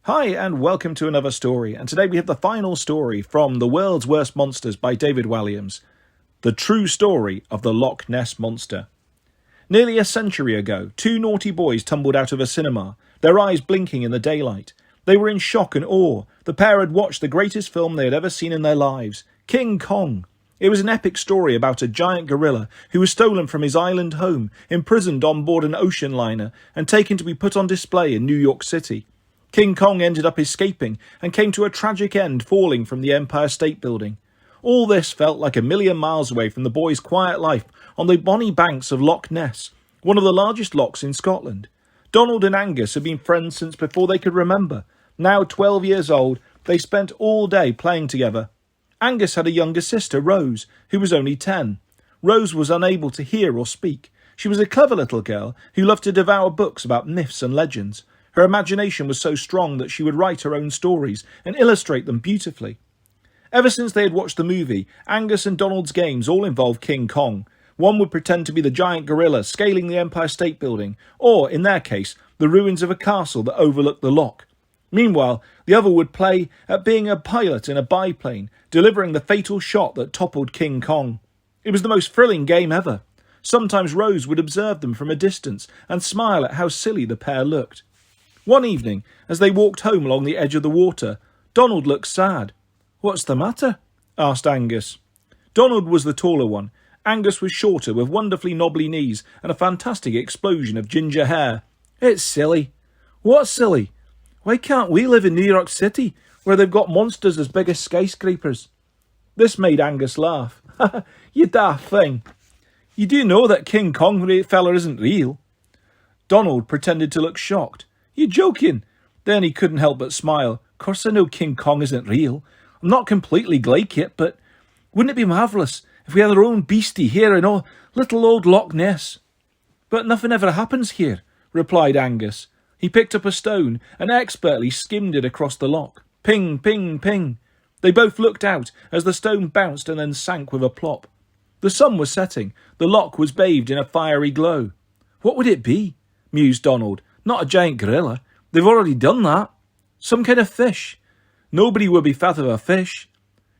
Hi and welcome to another story, and today we have the final story from The World's Worst Monsters by David Walliams. The true story of the Loch Ness Monster. Nearly a century ago, two naughty boys tumbled out of a cinema, their eyes blinking in the daylight. They were in shock and awe. The pair had watched the greatest film they had ever seen in their lives, King Kong. It was an epic story about a giant gorilla who was stolen from his island home, imprisoned on board an ocean liner, and taken to be put on display in New York City. King Kong ended up escaping and came to a tragic end falling from the Empire State Building. All this felt like a million miles away from the boys' quiet life on the bonny banks of Loch Ness, one of the largest lochs in Scotland. Donald and Angus had been friends since before they could remember. Now 12 years old, they spent all day playing together. Angus had a younger sister, Rose, who was only 10. Rose was unable to hear or speak. She was a clever little girl who loved to devour books about myths and legends. Her imagination was so strong that she would write her own stories and illustrate them beautifully. Ever since they had watched the movie, Angus and Donald's games all involved King Kong. One would pretend to be the giant gorilla scaling the Empire State Building, or, in their case, the ruins of a castle that overlooked the loch. Meanwhile, the other would play at being a pilot in a biplane, delivering the fatal shot that toppled King Kong. It was the most thrilling game ever. Sometimes Rose would observe them from a distance and smile at how silly the pair looked. One evening, as they walked home along the edge of the water, Donald looked sad. "What's the matter?" asked Angus. Donald was the taller one. Angus was shorter, with wonderfully knobbly knees and a fantastic explosion of ginger hair. "It's silly." "What's silly?" "Why can't we live in New York City, where they've got monsters as big as skyscrapers?" This made Angus laugh. "You daft thing. You do know that King Kong fella isn't real?" Donald pretended to look shocked. "You joking?" Then he couldn't help but smile. "Course I know King Kong isn't real. I'm not completely like it, but wouldn't it be marvellous if we had our own beastie here in little old Loch Ness?" "But nothing ever happens here," replied Angus. He picked up a stone and expertly skimmed it across the loch. Ping, ping, ping. They both looked out as the stone bounced and then sank with a plop. The sun was setting. The loch was bathed in a fiery glow. "What would it be?" mused Donald. "Not a giant gorilla. They've already done that. Some kind of fish. Nobody would be fat of a fish.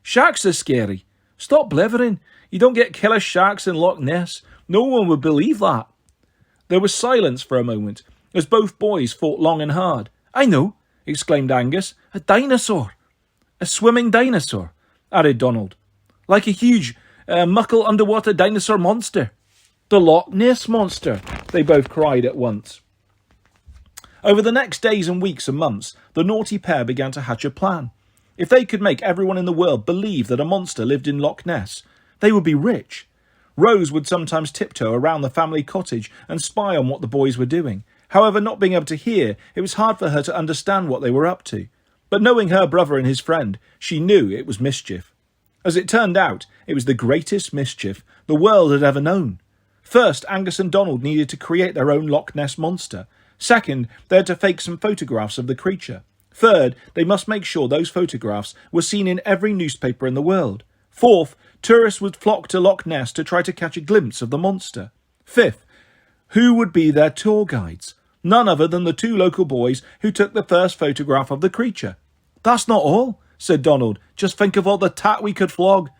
Sharks are scary. Stop blithering. You don't get killer sharks in Loch Ness. No one would believe that." There was silence for a moment, as both boys thought long and hard. "I know," exclaimed Angus. "A dinosaur." "A swimming dinosaur," added Donald. "Like a huge, muckle underwater dinosaur monster." "The Loch Ness Monster," they both cried at once. Over the next days and weeks and months, the naughty pair began to hatch a plan. If they could make everyone in the world believe that a monster lived in Loch Ness, they would be rich. Rose would sometimes tiptoe around the family cottage and spy on what the boys were doing. However, not being able to hear, it was hard for her to understand what they were up to. But knowing her brother and his friend, she knew it was mischief. As it turned out, it was the greatest mischief the world had ever known. First, Angus and Donald needed to create their own Loch Ness Monster. Second, they had to fake some photographs of the creature. Third, they must make sure those photographs were seen in every newspaper in the world. Fourth, tourists would flock to Loch Ness to try to catch a glimpse of the monster. Fifth, who would be their tour guides? None other than the two local boys who took the first photograph of the creature. "That's not all," said Donald. "Just think of all the tat we could flog."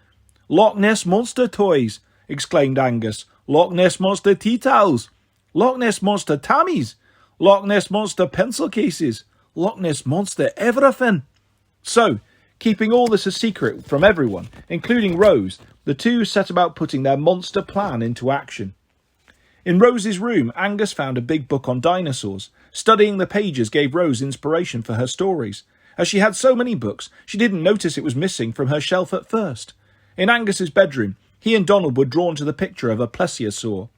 "Loch Ness Monster toys," exclaimed Angus. "Loch Ness Monster tea towels. Loch Ness Monster tammies. Loch Ness Monster pencil cases. Loch Ness Monster everything." So, keeping all this a secret from everyone, including Rose, the two set about putting their monster plan into action. In Rose's room, Angus found a big book on dinosaurs. Studying the pages gave Rose inspiration for her stories. As she had so many books, she didn't notice it was missing from her shelf at first. In Angus's bedroom, he and Donald were drawn to the picture of a plesiosaur.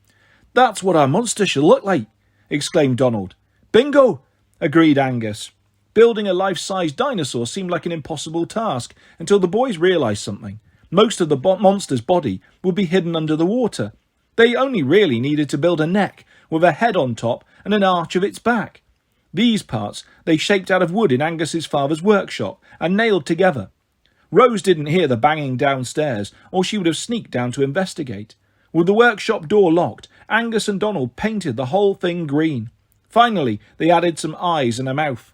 "That's what our monster should look like," exclaimed Donald. "Bingo!" agreed Angus. Building a life-size dinosaur seemed like an impossible task until the boys realised something. Most of the monster's body would be hidden under the water. They only really needed to build a neck with a head on top and an arch of its back. These parts they shaped out of wood in Angus's father's workshop and nailed together. Rose didn't hear the banging downstairs, or she would have sneaked down to investigate. With the workshop door locked, Angus and Donald painted the whole thing green. Finally, they added some eyes and a mouth.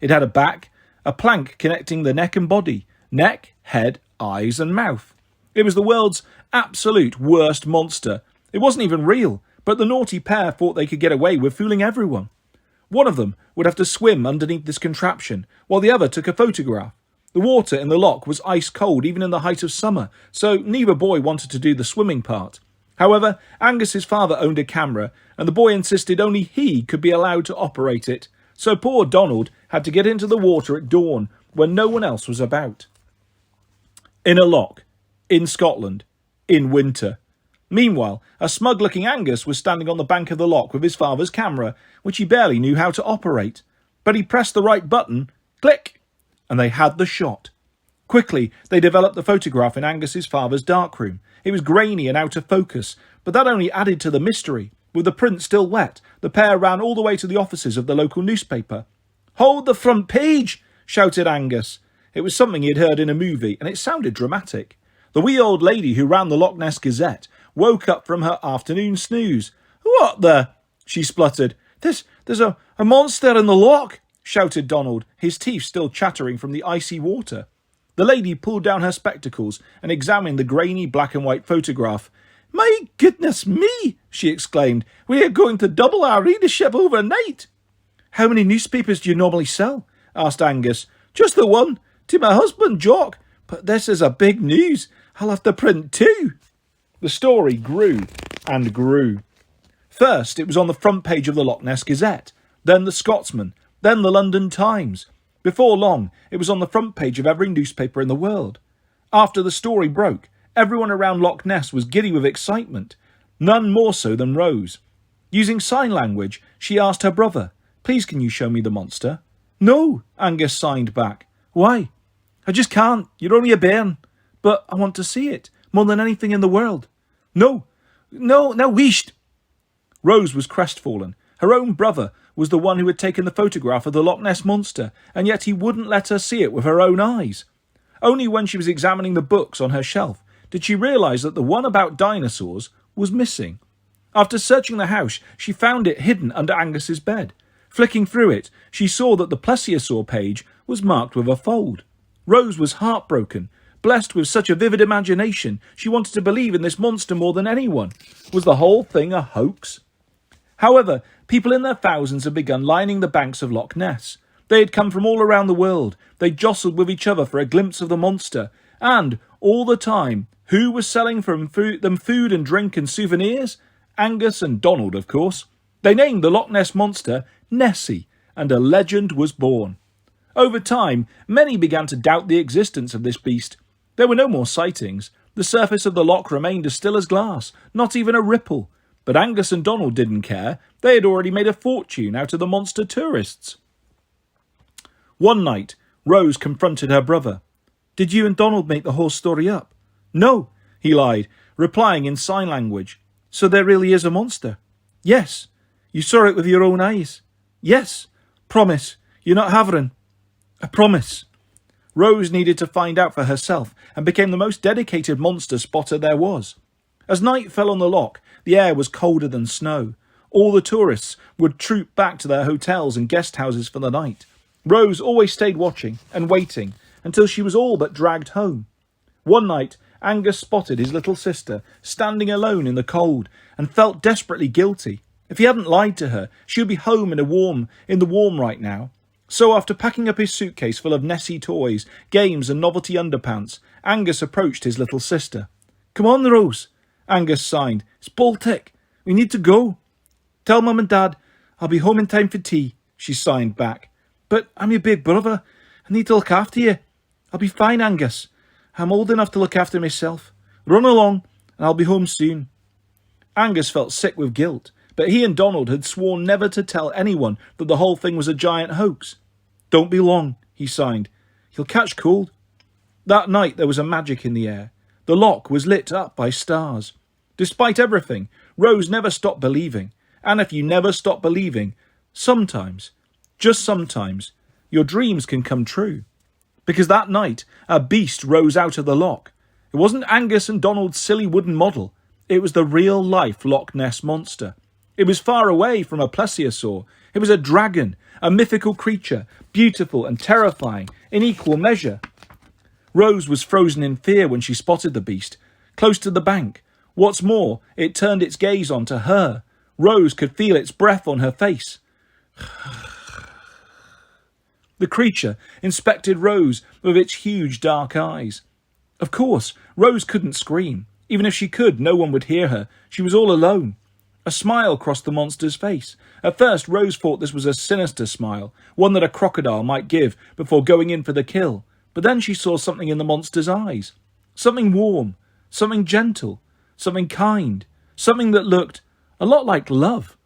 It had a back, a plank connecting the neck and body, neck, head, eyes and mouth. It was the world's absolute worst monster. It wasn't even real, but the naughty pair thought they could get away with fooling everyone. One of them would have to swim underneath this contraption, while the other took a photograph. The water in the loch was ice cold even in the height of summer, so neither boy wanted to do the swimming part. However, Angus's father owned a camera, and the boy insisted only he could be allowed to operate it, so poor Donald had to get into the water at dawn when no one else was about. In a loch, in Scotland, in winter. Meanwhile, a smug-looking Angus was standing on the bank of the loch with his father's camera, which he barely knew how to operate. But he pressed the right button, click, and they had the shot. Quickly, they developed the photograph in Angus's father's darkroom. It was grainy and out of focus, but that only added to the mystery. With the print still wet, the pair ran all the way to the offices of the local newspaper. "Hold the front page!" shouted Angus. It was something he had heard in a movie, and it sounded dramatic. The wee old lady who ran the Loch Ness Gazette woke up from her afternoon snooze. "What the?" she spluttered. There's a monster in the loch!" shouted Donald, his teeth still chattering from the icy water. The lady pulled down her spectacles and examined the grainy black and white photograph. "My goodness me!" she exclaimed. "We are going to double our readership overnight." "How many newspapers do you normally sell?" asked Angus. "Just the one, to my husband, Jock. But this is a big news. I'll have to print two." The story grew and grew. First, it was on the front page of the Loch Ness Gazette, then the Scotsman, then the London Times. Before long, it was on the front page of every newspaper in the world. After the story broke, everyone around Loch Ness was giddy with excitement, none more so than Rose. Using sign language, she asked her brother, "Please can you show me the monster?" "No," Angus signed back. "Why?" "I just can't. You're only a bairn." "But I want to see it, more than anything in the world." No, wheesht." Rose was crestfallen. Her own brother was the one who had taken the photograph of the Loch Ness Monster, and yet he wouldn't let her see it with her own eyes. Only when she was examining the books on her shelf did she realise that the one about dinosaurs was missing. After searching the house, she found it hidden under Angus's bed. Flicking through it, she saw that the plesiosaur page was marked with a fold. Rose was heartbroken. Blessed with such a vivid imagination, she wanted to believe in this monster more than anyone. Was the whole thing a hoax? However, people in their thousands had begun lining the banks of Loch Ness. They had come from all around the world. They jostled with each other for a glimpse of the monster. And, all the time, who was selling them food and drink and souvenirs? Angus and Donald, of course. They named the Loch Ness Monster Nessie, and a legend was born. Over time, many began to doubt the existence of this beast. There were no more sightings. The surface of the loch remained as still as glass, not even a ripple. But Angus and Donald didn't care. They had already made a fortune out of the monster tourists. One night, Rose confronted her brother. "Did you and Donald make the whole story up?" "No," he lied, replying in sign language. "So there really is a monster?" "Yes." "You saw it with your own eyes?" "Yes." "Promise, you're not havering?" "I promise." Rose needed to find out for herself and became the most dedicated monster spotter there was. As night fell on the loch, the air was colder than snow. All the tourists would troop back to their hotels and guest houses for the night. Rose always stayed watching and waiting until she was all but dragged home. One night, Angus spotted his little sister standing alone in the cold and felt desperately guilty. If he hadn't lied to her, she would be home in the warm right now. So after packing up his suitcase full of Nessie toys, games and novelty underpants, Angus approached his little sister. "Come on, Rose," Angus signed. "It's Baltic. We need to go." "Tell Mum and Dad I'll be home in time for tea," she signed back. "But I'm your big brother. I need to look after you." "I'll be fine, Angus. I'm old enough to look after myself. Run along, and I'll be home soon." Angus felt sick with guilt, but he and Donald had sworn never to tell anyone that the whole thing was a giant hoax. "Don't be long," he signed. "You'll catch cold." That night there was a magic in the air. The loch was lit up by stars. Despite everything, Rose never stopped believing. And if you never stop believing, sometimes, just sometimes, your dreams can come true. Because that night, a beast rose out of the loch. It wasn't Angus and Donald's silly wooden model. It was the real-life Loch Ness Monster. It was far away from a plesiosaur. It was a dragon, a mythical creature, beautiful and terrifying in equal measure. Rose was frozen in fear when she spotted the beast, close to the bank. What's more, it turned its gaze onto her. Rose could feel its breath on her face. The creature inspected Rose with its huge dark eyes. Of course, Rose couldn't scream. Even if she could, no one would hear her. She was all alone. A smile crossed the monster's face. At first, Rose thought this was a sinister smile, one that a crocodile might give before going in for the kill. But then she saw something in the monster's eyes. Something warm, something gentle, something kind, something that looked a lot like love.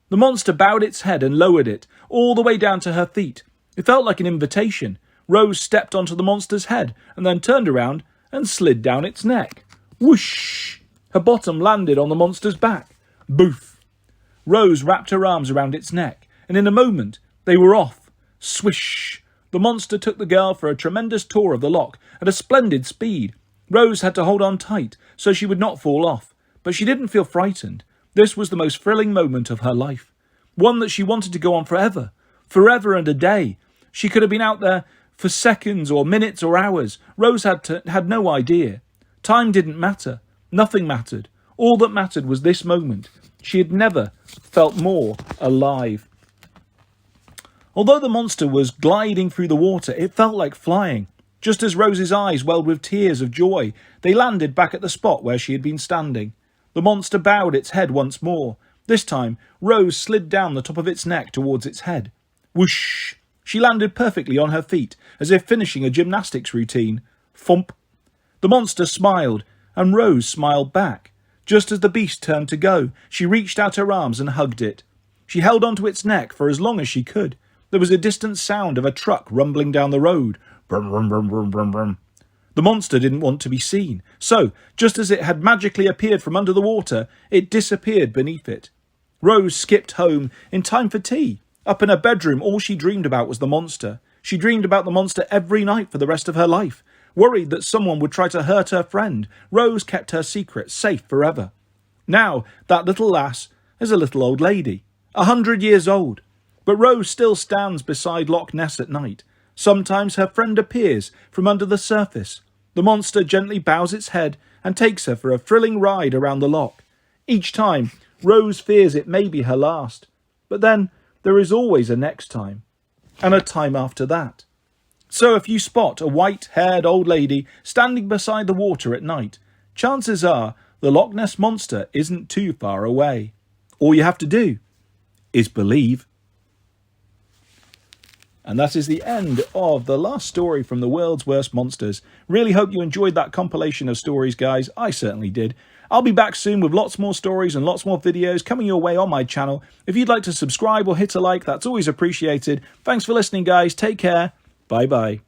The monster bowed its head and lowered it, all the way down to her feet. It felt like an invitation. Rose stepped onto the monster's head and then turned around and slid down its neck. Whoosh! Her bottom landed on the monster's back. Boof! Rose wrapped her arms around its neck, and in a moment they were off. Swish! The monster took the girl for a tremendous tour of the loch at a splendid speed. Rose had to hold on tight so she would not fall off, but she didn't feel frightened. This was the most thrilling moment of her life, one that she wanted to go on forever, forever and a day. She could have been out there for seconds or minutes or hours. Rose had no idea. Time didn't matter. Nothing mattered. All that mattered was this moment. She had never felt more alive. Although the monster was gliding through the water, it felt like flying. Just as Rose's eyes welled with tears of joy, they landed back at the spot where she had been standing. The monster bowed its head once more. This time, Rose slid down the top of its neck towards its head. Whoosh! She landed perfectly on her feet, as if finishing a gymnastics routine. Thump! The monster smiled, and Rose smiled back. Just as the beast turned to go, she reached out her arms and hugged it. She held onto its neck for as long as she could. There was a distant sound of a truck rumbling down the road. Brum, brum, brum, brum, brum, brum. The monster didn't want to be seen, so, just as it had magically appeared from under the water, it disappeared beneath it. Rose skipped home in time for tea. Up in her bedroom, all she dreamed about was the monster. She dreamed about the monster every night for the rest of her life. Worried that someone would try to hurt her friend, Rose kept her secret safe forever. Now, that little lass is a little old lady, 100 years old. But Rose still stands beside Loch Ness at night. Sometimes her friend appears from under the surface. The monster gently bows its head and takes her for a thrilling ride around the loch. Each time, Rose fears it may be her last. But then, there is always a next time, and a time after that. So if you spot a white-haired old lady standing beside the water at night, chances are the Loch Ness Monster isn't too far away. All you have to do is believe. And that is the end of the last story from the World's Worst Monsters. Really hope you enjoyed that compilation of stories, guys. I certainly did. I'll be back soon with lots more stories and lots more videos coming your way on my channel. If you'd like to subscribe or hit a like, that's always appreciated. Thanks for listening, guys. Take care. Bye-bye.